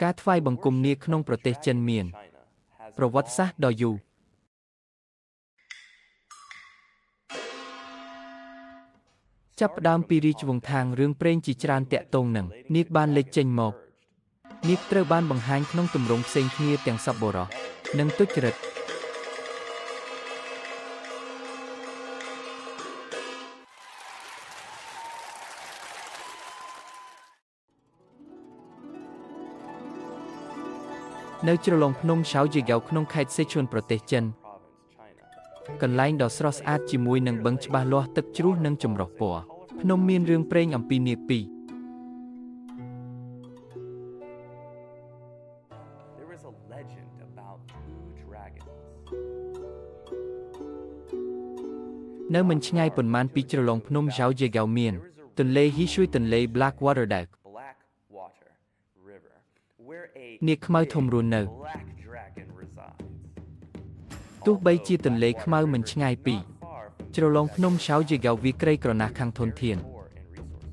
ការថ្វាយបង្គំនាគក្នុងប្រទេសចិនមានប្រវត្តិសាស្ត្រដ៏យូរចាប់ផ្ដើមពីរាជវង្សថាងរឿងព្រេងជាច្រើនតាក់ទងនឹងនាគបានលេចចេញមកនាគត្រូវបានបង្ហាញក្នុងទម្រង់ផ្សេងគ្នាទាំងសប្បុរសនិងទុច្ចរិតនៅជ្រលងភ្នំឆៅជាហ្គាវក្នុងខេត្តសេជួនប្រទេសចិនកន្លែងដ៏ស្រស់ស្អាតជាមួយនឹងបឹងច្បាស់លាស់ទឹកជ្រោះនិងចម្រុះពណ៌ភ្នំមានរឿងព្រេងអំពីនាគពីរនៅមិនឆ្ងាយប៉ុន្មានពីជ្រលងភ្នំឆៅជាហ្គាវមានទន្លេហ៊ីស៊ុយទន្លេ Blackwater ដែលនាគខ្មៅធំរស់នៅទោះបីជាទន្លេខ្មៅមិនឆ្ងាយពីជ្រលងភ្នំឆៅជាហ្គាវវាក្រីក្រណាស់ខាងធនធាន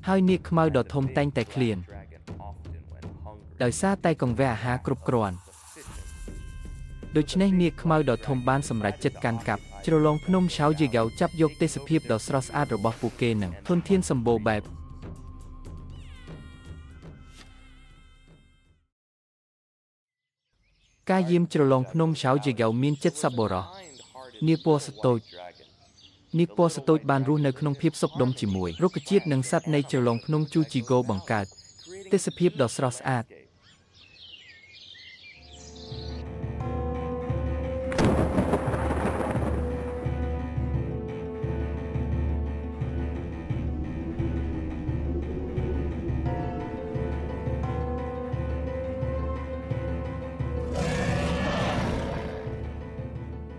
ហើយនាគខ្មៅដ៏ធំតែងតែឃ្លានដោយសារតែកង្វះអាហារគ្រប់គ្រាន់ដូច្នេះនាគខ្មៅដ៏ធំបានសម្រេចចិត្តកាន់កាប់ជ្រលងភ្នំឆៅជាហ្គាវចាប់យកទេសភាពដ៏ស្រស់ស្អាតរបស់ពួកគេនិងធនធានសម្បូរបែបការយាមជ្រលងភ្នំឆៅជាហ្គាវមានចិត្តសប្បុរសនាគពណ៌ស្ទូចនាគពណ៌ស្ទូចបានរស់នៅក្នុងភាពសុខដុមជាមួយរុក្ខជាតិនិងសត្វនៃជ្រលងភ្នំជូជីហ្គោបង្កើតទេសភាពដ៏ស្រស់ស្អាត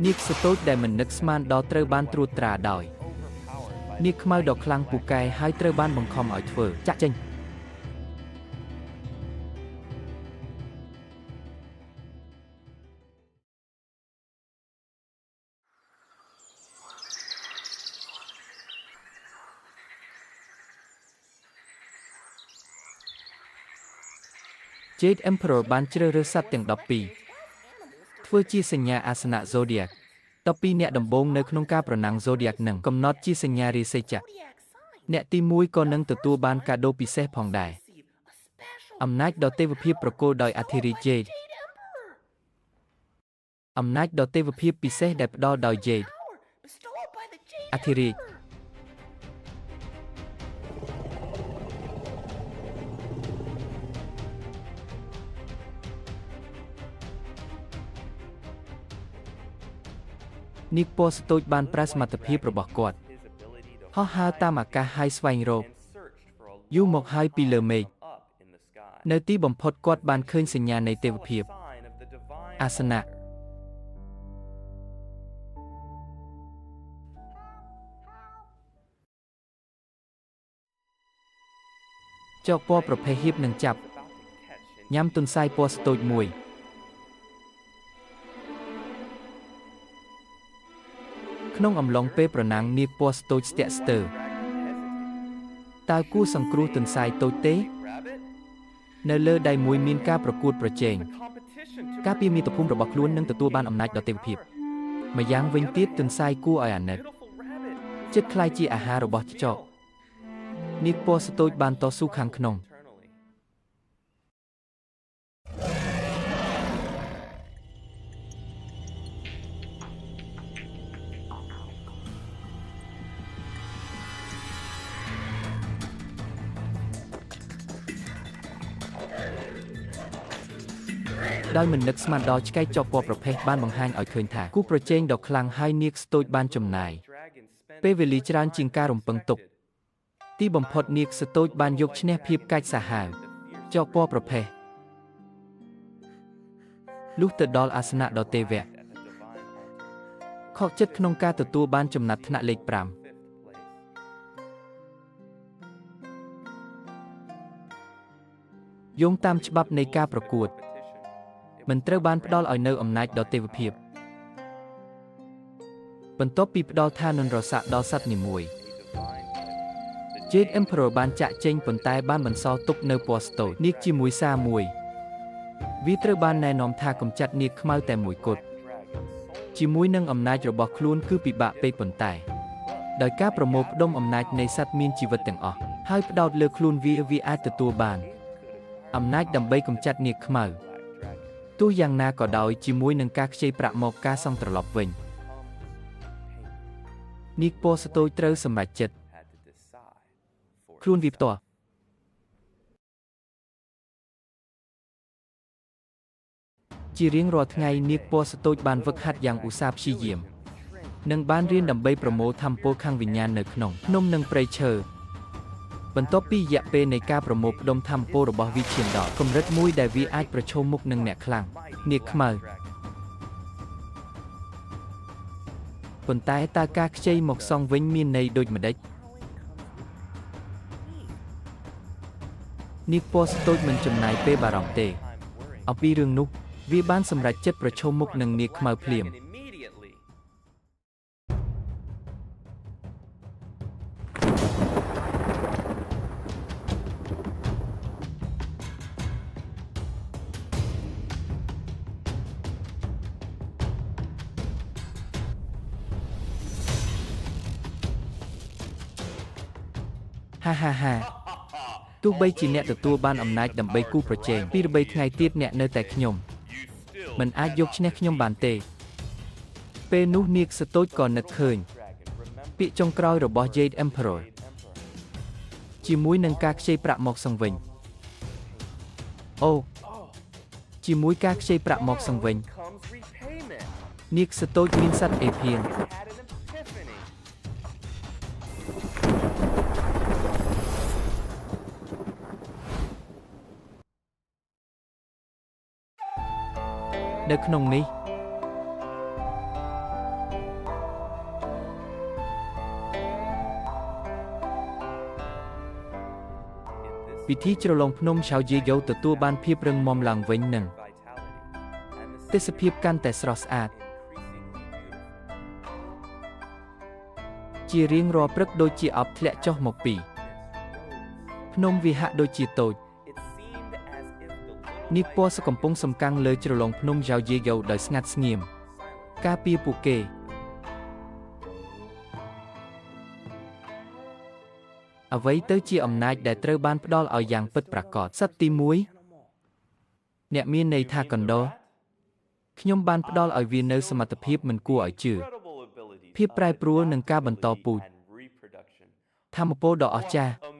នាគស្ទូចដែលមិននឹកស្មានដល់ត្រូវបានត្រួតត្រាដោយនាគខ្មៅដ៏ខ្លាំងពូកែហើយត្រូវបានបង្ខំឲ្យធ្វើចាក់ចេញJade Emperor បានជ្រើសរើសសត្វទាំង12ធ្វើជាសញ្ញាអាសនៈ Zodiac 12អ្នកដំបូងនៅក្នុងការប្រណាំង Zodiac នឹងកំណត់ជាសញ្ញារាសីចក្រអ្នកទី1ក៏នឹងទទួលបានកាដូពិសេសផងដែរអំណាចដ៏ទេវភាពប្រគល់ដោយអធិរាជ Jade អំណាចដ៏ទេវភាពពិសេសដែលផ្ដល់ដោយ Jade អធិរាជនាគពណ៌ស្ទូចបានប្រើសមត្ថភាពរបស់គាត់ហោះហើរតាមអាកាសហើយស្វែងរកយូរមកហើយពីលើមេឃនៅទីបំផុតគាត់បានឃើញសញ្ញានៃទេវភាពអាសនៈចកពណ៌ប្រភេទហៀបនឹងចាប់ញ៉ាំទុនសាយពណ៌ស្ទូចមួយក្នុងអំឡុងពេលប្រណាំងនាគពណ៌ស្ទូចស្ទាក់ស្ទើរតើគួរសង្គ្រោះទន្សាយតូចទេនៅលើដៃមួយមានការប្រកួតប្រជែងការពារមាតុភូមិរបស់ខ្លួននឹងទទួលបានអំណាចដ៏ទេវភាពម្យ៉ាងវិញទៀតទន្សាយគួរឲ្យអាណិតចិត្តខ្លាយជាអាហាររបស់ចកនាគពណ៌ស្ទូចបានតស៊ូខាងក្នុងដោយមិននឹកស្មានដល់ឆ្កែចកពណ៌ប្រភេទបានបង្ហាញឲ្យឃើញថាគូប្រជែងដ៏ខ្លាំងហើយនាគស្ទូចបានចំណាយពេលវេលាច្រើនជាងការរំពឹងទុកទីបំផុតនាគស្ទូចបានយកឈ្នះភាពកាចសាហាវចកពណ៌ប្រភេទលុះទៅដល់អាសនៈដ៏ទេវៈខកចិត្តក្នុងការទទួលបានចំណាត់ថ្នាក់លេខ5យោងតាមច្បាប់នៃការប្រកួតមិនត្រូវបានផ្ដល់ឲ្យនៅអំណាចដ៏ទេវភាពបន្ទាប់ពីផ្ដល់ឋាននរស័ក្តិដល់សត្វនីមួយ Jade Emperor បានចាក់ចេញប៉ុន្តែបានបន្សល់ទុកនៅពណ៌ស្ទូចនាគជាមួយសារមួយ វាត្រូវបានណែនាំថាកំចាត់នាគខ្មៅតែមួយគត់ជាមួយនឹងអំណាចរបស់ខ្លួនគឺពិបាកពេកប៉ុន្តែដោយការប្រមូលផ្ដុំអំណាចនៃសត្វមានជីវិតទាំងអស់ហើយផ្ដោតលើខ្លួនវាអាចទទួលបានអំណាចដើម្បីកំចាត់នាគខ្មៅទោះយ៉ាងណាក៏ដោយជាមួយនឹងការខ្ចីប្រាក់មកការសងត្រឡប់វិញនាគពណ៌ស្ទូចត្រូវសម្រេចចិត្តខ្លួនវាផ្ទាល់ជារៀងរាល់ថ្ងៃនាគពណ៌ស្ទូចបានវឹកហាត់យ៉ាងឧស្សាហ៍ព្យាយាមនិងបានរៀនដើម្បីប្រមូលថាមពលខាងវិញ្ញាណនៅក្នុងភ្នំនិងព្រៃឈើបន្ទាប់ពីរយៈពេលនៃការប្រមូលផ្ដុំថាមពលរបស់វាឈានដល់កម្រិតមួយដែលវាអាចប្រឈមមុខនឹងអ្នកខ្លាំងនាគខ្មៅប៉ុន្តែតើការខ្ចីមកសងវិញមានន័យដូចម្ដេចនាគពណ៌ស្ទូចមិនចំណាយពេលបារម្ភទេអំពីរឿងនោះវាបានសម្រេចចិត្តប្រឈមមុខនឹងនាគខ្មៅភ្លាមហាទោះបីជាអ្នកទទួលបានអំណាចដើម្បីគូប្រជែងពីរបីថ្ងៃទៀតអ្នកនៅតែខ្ញុំមិនអាចយកឈ្នះខ្ញុំបានទេពេលនោះនាគស្ទូចក៏នឹកឃើញពាក្យចុងក្រោយរបស់ Jade Emperor ជាមួយនឹងការខ្ចីប្រាក់មកសងវិញអូជាមួយការខ្ចីប្រាក់មកសងវិញនាគស្ទូចមានសត្វអេភៀននៅក្នុងនេះពិធីជ្រលងភ្នំឆៅយេយ៉ូទទួលបានភាពរឹងមាំឡើងវិញនិងទេសភាពកាន់តែស្រស់ស្អាតជារៀងរាល់ព្រឹកដូចជាអប់ធ្លាក់ចុះមកពីភ្នំវាហាក់ដូចជាតូចនាគពណ៌កំពុងសំកាំងលើជ្រលងភ្នំឆៅយេយ៉ូដោយស្ងាត់ស្ងៀមការពារពួកគេអ្វីទៅជាអំណាចដែលត្រូវបានផ្ដល់ឲ្យយ៉ាងពិតប្រាកដសត្វទី1អ្នកមានន័យថាកណ្ដោខ្ញុំបានផ្ដល់ឲ្យវានៅសមត្ថភាពមិនគួរឲ្យជឿភាពប្រែប្រួលនិងការបន្តពូជថាមពលដ៏អស្ចារ្យ